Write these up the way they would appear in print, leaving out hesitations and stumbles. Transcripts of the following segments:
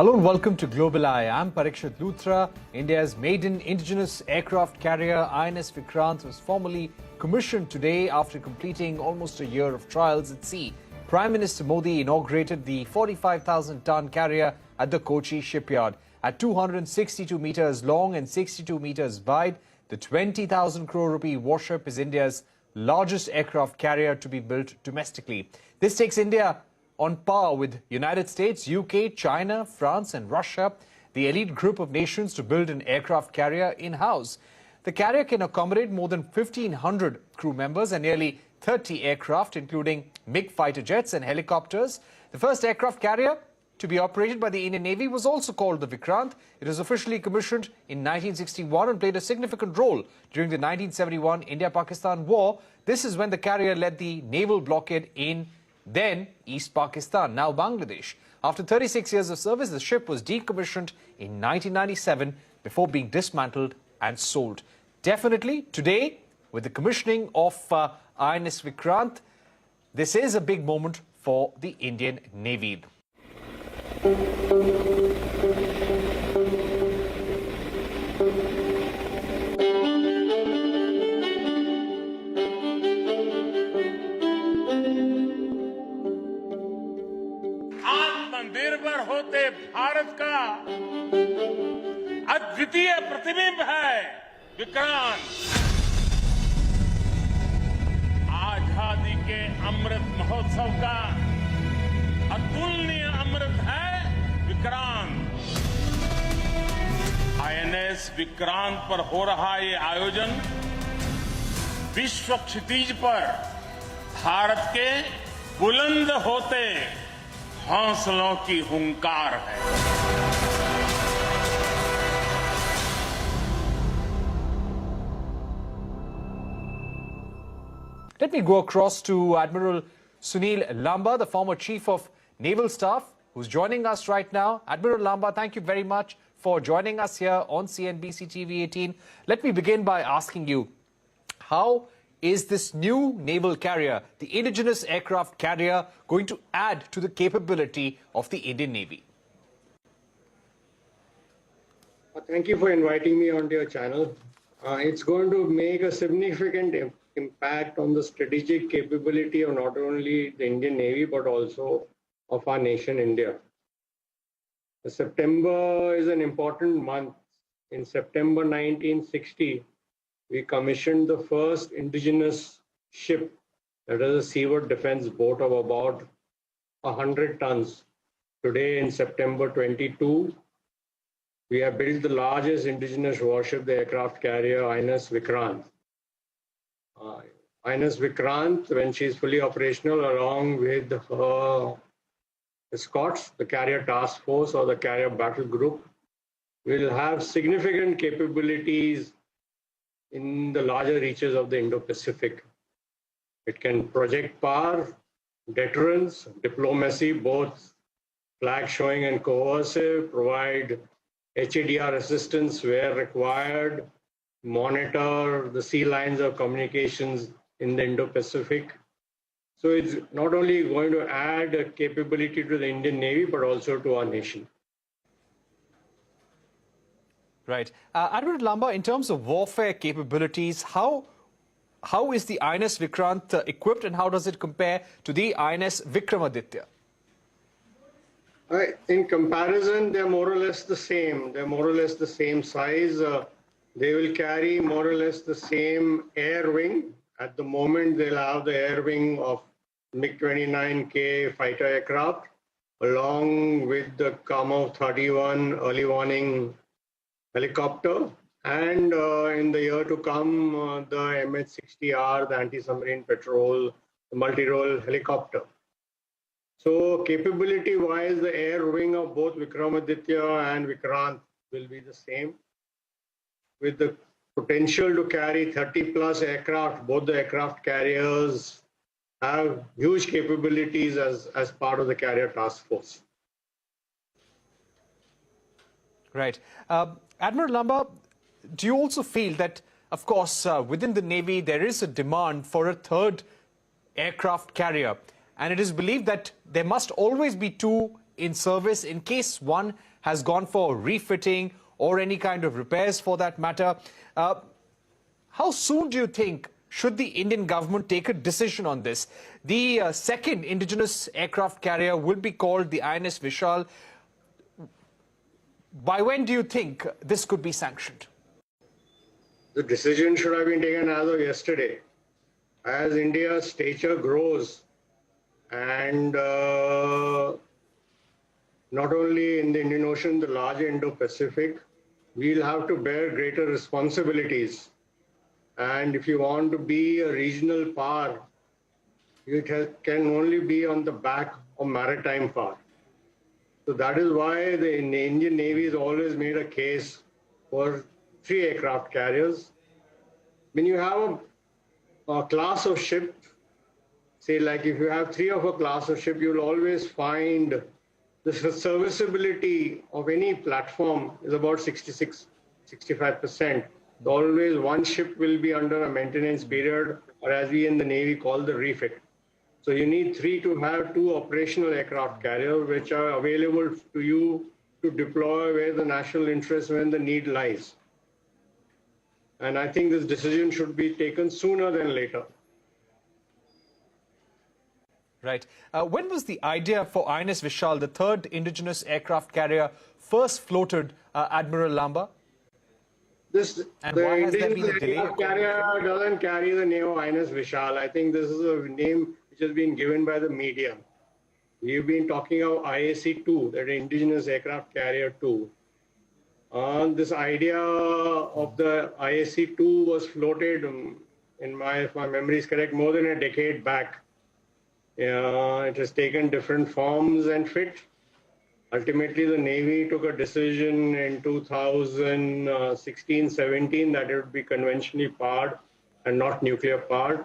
Hello and welcome to Global Eye. I'm Parikshit Luthra. India's maiden indigenous aircraft carrier INS Vikrant was formally commissioned today after completing almost a year of trials at sea. Prime Minister Modi inaugurated the 45,000-ton carrier at the Kochi shipyard. At 262 meters long and 62 meters wide, the 20,000 crore rupee warship is India's largest aircraft carrier to be built domestically. This takes India on par with United States, UK, China, France and Russia, the elite group of nations to build an aircraft carrier in-house. The carrier can accommodate more than 1,500 crew members and nearly 30 aircraft, including MiG fighter jets and helicopters. The first aircraft carrier to be operated by the Indian Navy was also called the Vikrant. It was officially commissioned in 1961 and played a significant role during the 1971 India-Pakistan War. This is when the carrier led the naval blockade in then East Pakistan, now Bangladesh. After 36 years of service, the ship was decommissioned in 1997 before being dismantled and sold. Definitely today, with the commissioning of INS Vikrant, this is a big moment for the Indian Navy. आत्मनिर्भर होते भारत का अद्वितीय प्रतिबिंब है विक्रांत। आजादी के अमृत महोत्सव का अतुलनीय अमृत है विक्रांत। आईएनएस विक्रांत पर हो रहा ये आयोजन विश्व क्षितिज पर भारत के बुलंद होते हौसलों की हुंकार है। Let me go across to Admiral Sunil Lanba, the former Chief of Naval Staff, who's joining us right now. Admiral Lanba, thank you very much for joining us here on CNBC TV18. Let me begin by asking you, how is this new naval carrier, the indigenous aircraft carrier, going to add to the capability of the Indian Navy? Thank you for inviting me onto your channel. It's going to make a significant impact on the strategic capability of not only the Indian Navy, but also of our nation, India. September is an important month. In September 1960, we commissioned the first indigenous ship, that is a seaward defense boat of about 100 tons. Today, in September 22, we have built the largest indigenous warship, the aircraft carrier INS Vikrant. INS Vikrant, when she is fully operational, along with her escorts, the carrier task force or the carrier battle group, will have significant capabilities in the larger reaches of the Indo-Pacific. It can project power, deterrence, diplomacy, both flag showing and coercive, provide HADR assistance where required, monitor the sea lines of communications in the Indo-Pacific. So it's not only going to add a capability to the Indian Navy, but also to our nation. Right. Admiral Lanba, in terms of warfare capabilities, how is the INS Vikrant equipped and how does it compare to the INS Vikramaditya? In comparison, they're more or less the same. They're more or less the same size. They will carry more or less the same air wing. At the moment, they'll have the air wing of MiG-29K fighter aircraft, along with the Kamo-31 early warning helicopter, and in the year to come, the MH-60R, the anti-submarine patrol, the multi-role helicopter. So capability-wise, the air wing of both Vikramaditya and Vikrant will be the same, with the potential to carry 30+ aircraft. Both the aircraft carriers have huge capabilities as part of the carrier task force. Right. Admiral Lanba, do you also feel that, of course, within the Navy, there is a demand for a third aircraft carrier, and it is believed that there must always be two in service in case one has gone for refitting or any kind of repairs for that matter. How soon do you think should the Indian government take a decision on this? The second indigenous aircraft carrier will be called the INS Vishal. By when do you think this could be sanctioned? The decision should have been taken as of yesterday. As India's stature grows, and not only in the Indian Ocean, the larger Indo-Pacific, we'll have to bear greater responsibilities. And if you want to be a regional power, it can only be on the back of maritime power. So that is why the Indian Navy has always made a case for 3 aircraft carriers. When you have a class of ship, say like if you have 3 of a class of ship, you'll always find the serviceability of any platform is about 65%. Always one ship will be under a maintenance period, or as we in the Navy call the refit. So you need 3 to have 2 operational aircraft carriers which are available to you to deploy where the national interest, when the need lies. And I think this decision should be taken sooner than later. Right. When was the idea for INS Vishal, the third indigenous aircraft carrier, first floated, Admiral Lamba? The indigenous aircraft carrier doesn't carry the name of INS Vishal. I think this is a name which has been given by the media. We've been talking of IAC-2, that indigenous aircraft carrier 2. This idea of the IAC-2 was floated, if my memory is correct, more than a decade back. It has taken different forms and fit. Ultimately, the Navy took a decision in 2016-17 that it would be conventionally powered and not nuclear powered,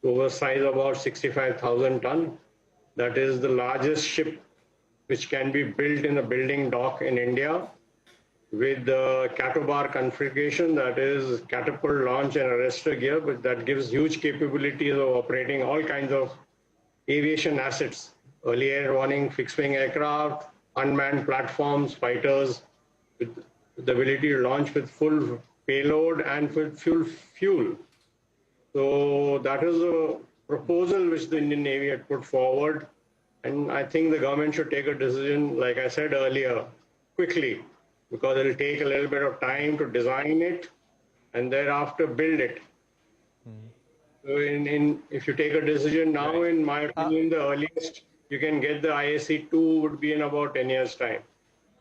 to a size of about 65,000 ton. That is the largest ship which can be built in a building dock in India, with the catobar configuration, that is catapult launch and arrestor gear, but that gives huge capabilities of operating all kinds of aviation assets, early air warning, fixed-wing aircraft, unmanned platforms, fighters, with the ability to launch with full payload and with fuel. So that is a proposal which the Indian Navy had put forward. And I think the government should take a decision, like I said earlier, quickly, because it will take a little bit of time to design it and thereafter build it. So if you take a decision now, in my opinion, the earliest you can get the IAC-2 would be in about 10 years' time.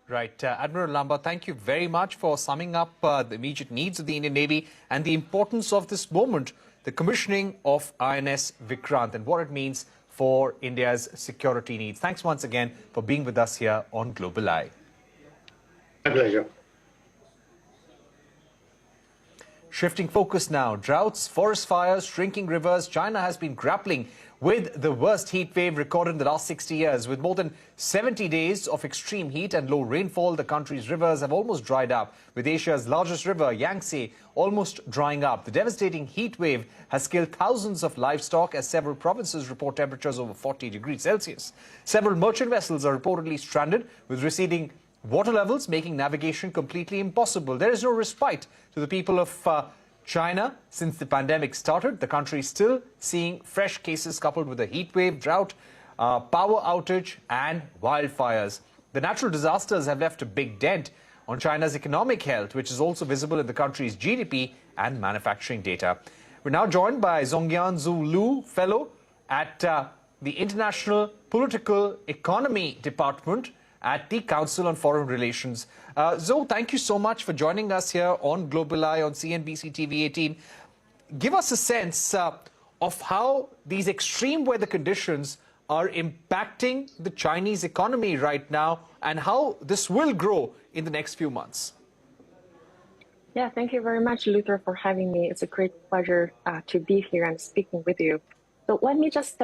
Right. Admiral Lamba, thank you very much for summing up the immediate needs of the Indian Navy and the importance of this moment, the commissioning of INS Vikrant, and what it means for India's security needs. Thanks once again for being with us here on Global Eye. My pleasure. Shifting focus now, droughts, forest fires, shrinking rivers. China has been grappling with the worst heat wave recorded in the last 60 years. With more than 70 days of extreme heat and low rainfall, the country's rivers have almost dried up, with Asia's largest river, Yangtze, almost drying up. The devastating heat wave has killed thousands of livestock as several provinces report temperatures over 40 degrees Celsius. Several merchant vessels are reportedly stranded, with receding water levels making navigation completely impossible. There is no respite to the people of China since the pandemic started. The country is still seeing fresh cases coupled with a heat wave, drought, power outage and wildfires. The natural disasters have left a big dent on China's economic health, which is also visible in the country's GDP and manufacturing data. We're now joined by Zongyuan Zoe Liu, fellow at the International Political Economy Department at the Council on Foreign Relations. Zoe, thank you so much for joining us here on Global Eye on CNBC-TV18. Give us a sense of how these extreme weather conditions are impacting the Chinese economy right now and how this will grow in the next few months. Yeah, thank you very much, Luthra, for having me. It's a great pleasure to be here and speaking with you. So let me just,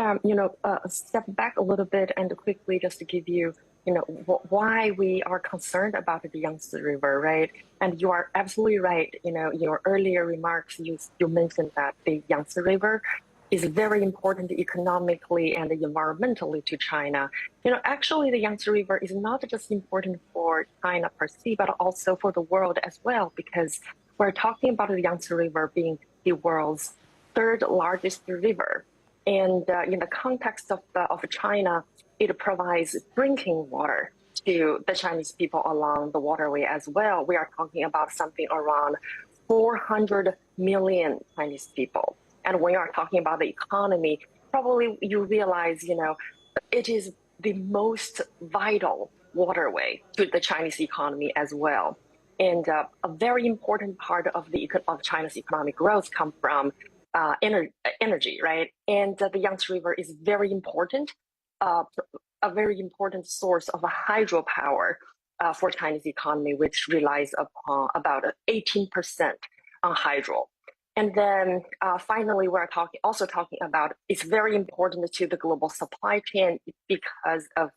step back a little bit and quickly just to give you why we are concerned about the Yangtze River, right? And you are absolutely right. Your earlier remarks, you mentioned that the Yangtze River is very important economically and environmentally to China. Actually, the Yangtze River is not just important for China per se, but also for the world as well, because we're talking about the Yangtze River being the world's third largest river. And in the context of China, it provides drinking water to the Chinese people along the waterway as well. We are talking about something around 400 million Chinese people. And when you are talking about the economy, probably you realize, it is the most vital waterway to the Chinese economy as well. And a very important part of China's economic growth comes from energy, right? And the Yangtze River is very important, a very important source of hydropower for Chinese economy, which relies upon about 18% on hydro. And then finally, we're also talking about it's very important to the global supply chain because of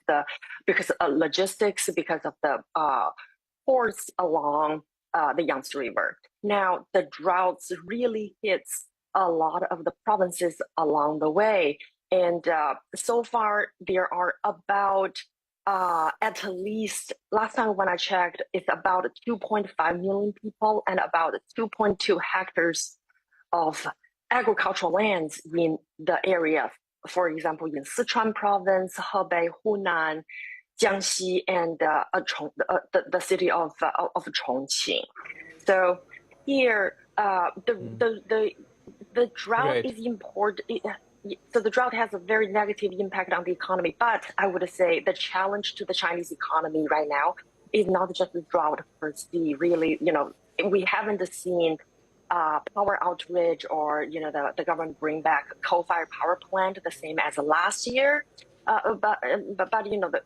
logistics, because of the ports along the Yangtze River. Now, the droughts really hits a lot of the provinces along the way. And so far, there are about, at least, last time when I checked, it's about 2.5 million people and about 2.2 hectares of agricultural lands in the area. For example, in Sichuan province, Hebei, Hunan, Jiangxi, and the city of Chongqing. So here, the drought is important. So the drought has a very negative impact on the economy. But I would say the challenge to the Chinese economy right now is not just the drought per se. Really, we haven't seen power outage or the government bring back coal-fired power plant the same as last year. But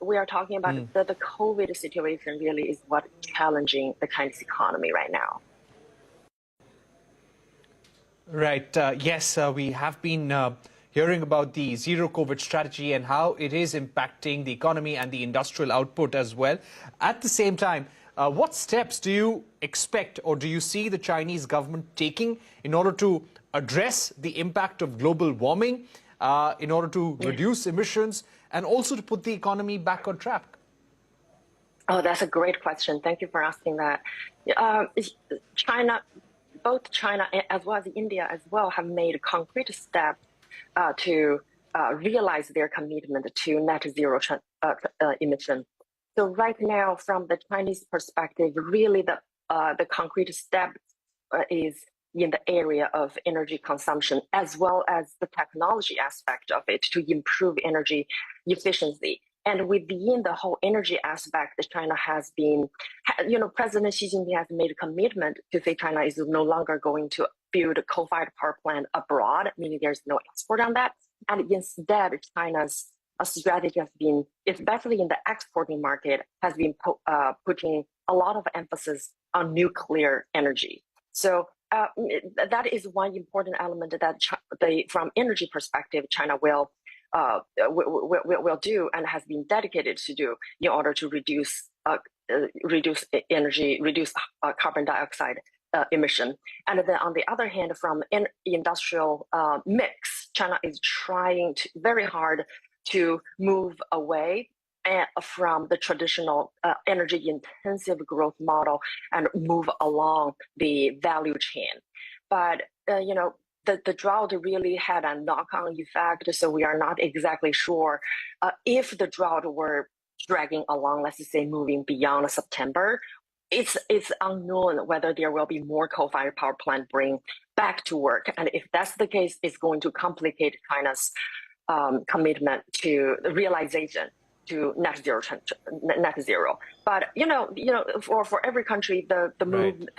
we are talking about the COVID situation really is what challenging the Chinese economy right now. Right. Yes, we have been hearing about the zero COVID strategy and how it is impacting the economy and the industrial output as well. At the same time, what steps do you expect or do you see the Chinese government taking in order to address the impact of global warming, in order to reduce emissions and also to put the economy back on track? Oh, that's a great question. Thank you for asking that. Both China as well as India as well have made concrete steps to realize their commitment to net zero emission. So right now, from the Chinese perspective, really the concrete step is in the area of energy consumption, as well as the technology aspect of it to improve energy efficiency. And within the whole energy aspect, China has been, President Xi Jinping has made a commitment to say China is no longer going to build a coal-fired power plant abroad, meaning there's no export on that. And instead, China's strategy has been, especially in the exporting market, has been putting a lot of emphasis on nuclear energy. So that is one important element that from energy perspective, China will do and has been dedicated to do in order to reduce carbon dioxide emission. And then on the other hand, from an industrial mix, China is trying very hard to move away from the traditional energy-intensive growth model and move along the value chain. But, the drought really had a knock-on effect, so we are not exactly sure if the drought were dragging along, let's say moving beyond September. It's unknown whether there will be more coal-fired power plant bring back to work. And if that's the case, it's going to complicate China's commitment to the realization to net zero. But for every country, the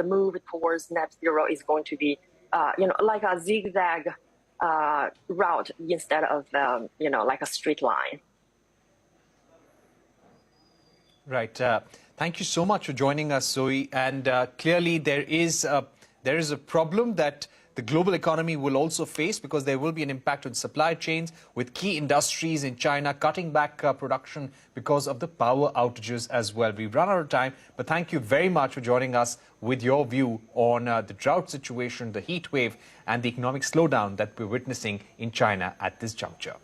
move towards net zero is going to be like a zigzag route instead of like a straight line. Right. Thank you so much for joining us, Zoe. And clearly there is a problem that the global economy will also face, because there will be an impact on supply chains, with key industries in China cutting back production because of the power outages as well. We've run out of time, but thank you very much for joining us with your view on the drought situation, the heat wave, and the economic slowdown that we're witnessing in China at this juncture.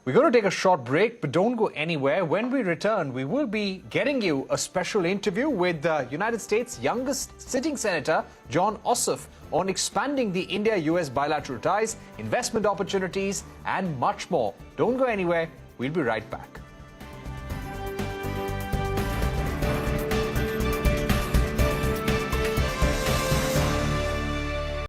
We're going to take a short break, but don't go anywhere. When we return, we will be getting you a special interview with the United States' youngest sitting senator, John Ossoff, on expanding the India-US bilateral ties, investment opportunities, and much more. Don't go anywhere. We'll be right back.